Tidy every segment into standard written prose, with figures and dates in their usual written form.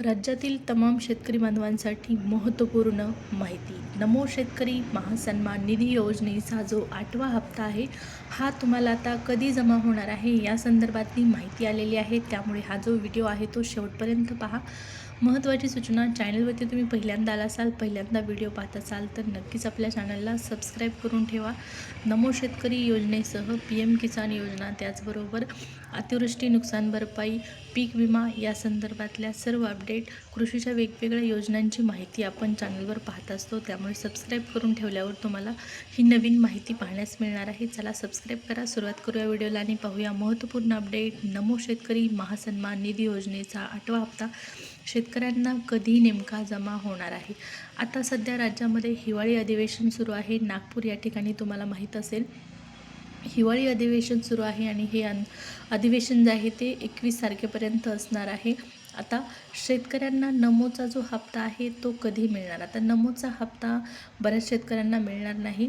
राज्यातील तमाम शेतकरी बांधवांसाठी महत्त्वपूर्ण माहिती. नमो शेतकरी महासन्मान निधी योजनेचा जो 8वा हप्ता आहे, हा तुम्हाला आता कधी जमा होणार आहे या संदर्भातली माहिती आलेली आहे. त्यामुळे हा जो व्हिडिओ आहे तो शेवटपर्यंत पहा. महत्त्वाची सूचना, चॅनलवरती तुम्ही पहिल्यांदा आला असाल, पहिल्यांदा व्हिडिओ पाहत असाल तर नक्कीच आपल्या चॅनलला सबस्क्राईब करून ठेवा. नमो शेतकरी योजनेसह PM किसान योजना, त्याचबरोबर अतिवृष्टी नुकसान भरपाई, पीक विमा या संदर्भातल्या सर्व अपडेट, कृषीच्या वेगवेगळ्या योजनांची माहिती आपण चॅनलवर पाहत असतो. त्यामुळे सबस्क्राईब करून ठेवल्यावर तुम्हाला ही नवीन माहिती पाहण्यास मिळणार आहे. चला सबस्क्राईब करा, सुरुवात करूया व्हिडिओला आणि पाहूया महत्त्वपूर्ण अपडेट. नमो शेतकरी महासन्मान निधी योजनेचा 8वा हप्ता शेतकऱ्यांना कधी नेमका जमा होणार आहे. आता सध्या राज्यामध्ये हिवाळी अधिवेशन सुरू आहे. नागपूर या ठिकाणी तुम्हाला माहीत असेल हिवाळी अधिवेशन सुरू आहे आणि हे अधिवेशन जे आहे ते 21 तारखेपर्यंत असणार आहे. आता शेतकऱ्यांना नमोचा जो हप्ता आहे तो कधी मिळणार? आता नमोचा हप्ता बऱ्याच शेतकऱ्यांना मिळणार नाही.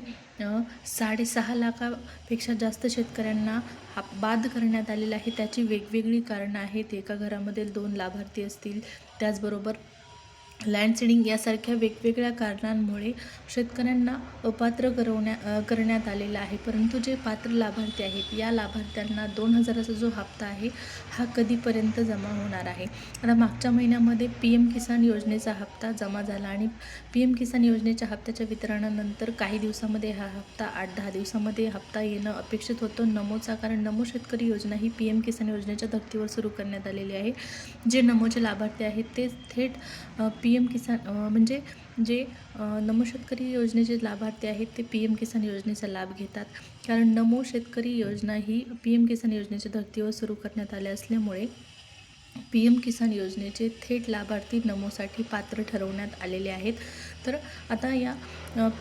6.5 लाखापेक्षा जास्त शेतकऱ्यांना बाद करण्यात आलेला आहे. त्याची वेगवेगळी कारणं आहेत. एका घरामध्ये 2 लाभार्थी असतील, त्याचबरोबर लँड सीडिंग यासारख्या वेगवेगळ्या कारणांमुळे शेतकऱ्यांना अपात्र करण्यात आलेला आहे. परंतु जे पात्र लाभार्थी आहेत या लाभार्थ्यांना 2,000चा जो हप्ता आहे हा कधीपर्यंत जमा होणार आहे? आता मागच्या महिन्यामध्ये PM किसान योजनेचा हप्ता जमा झाला आणि PM किसान योजनेच्या हप्त्याच्या वितरणानंतर काही दिवसामध्ये हा हप्ता 8-10 दिवसामध्ये हप्ता येणं अपेक्षित होतं नमोचा, कारण नमो शेतकरी योजना ही PM किसान योजनेच्या धर्तीवर सुरू करण्यात आलेली आहे. जे नमोचे लाभार्थी आहेत ते थेट PM किसान म्हणजे जे नमो शेतकरी योजनेचे लाभार्थी आहेत ते PM किसान योजनेचा लाभ घेतात. कारण नमो शेतकरी योजना ही PM किसान योजनेच्या धर्तीवर सुरू करण्यात आल्या असल्यामुळे PM किसान योजनेचे थेट लाभार्थी नमोसाठी पात्र ठरवण्यात आलेले आहेत. तर आता या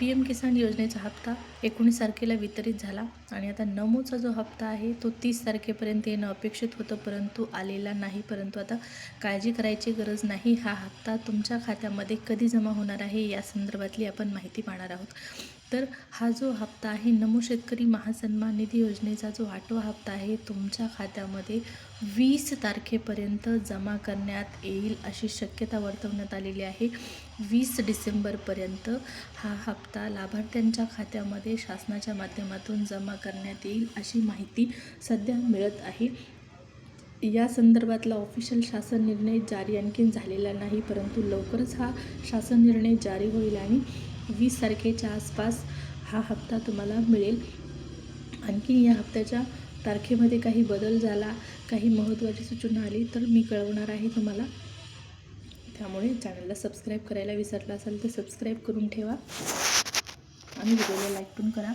PM किसान योजनेचा हप्ता 19 तारखेला वितरित झाला आणि आता नमोचा जो हप्ता आहे तो 30 तारखेपर्यंत येणं अपेक्षित होतं, परंतु आलेला नाही. परंतु आता काळजी करायची गरज नाही. हा हप्ता तुमच्या खात्यामध्ये कधी जमा होणार आहे या संदर्भातली आपण माहिती पाहणार आहोत. तर हा जो हप्ता आहे नमो शेतकरी महासन्मान निधी योजनेचा जो 8वा हप्ता आहे तुमच्या खात्यामध्ये 20 तारखेपर्यंत जमा करण्यात येईल अशी शक्यता वर्तवण्यात आलेली आहे. 20 डिसेंबरपर्यंत हा हप्ता लाभार्थ्यांच्या खात्यामध्ये शासनाच्या माध्यमातून जमा करण्यात येईल अशी माहिती सध्या मिळत आहे. या संदर्भातला ऑफिशियल शासन निर्णय जारी आणखीन झालेला नाही, परंतु लवकरच हा शासन निर्णय जारी होईल आणि 20 तारखेच्या आसपास हा हप्ता तुम्हाला मिळेल. आणखी या हप्त्याच्या तारखेमध्ये काही बदल झाला, काही महत्त्वाची सूचना आली तर मी कळवणार आहे तुम्हाला. त्यामुळे चॅनलला सबस्क्राईब करायला विसरला असाल तर सबस्क्राईब करून ठेवा आणि व्हिडिओला लाईक पण करा.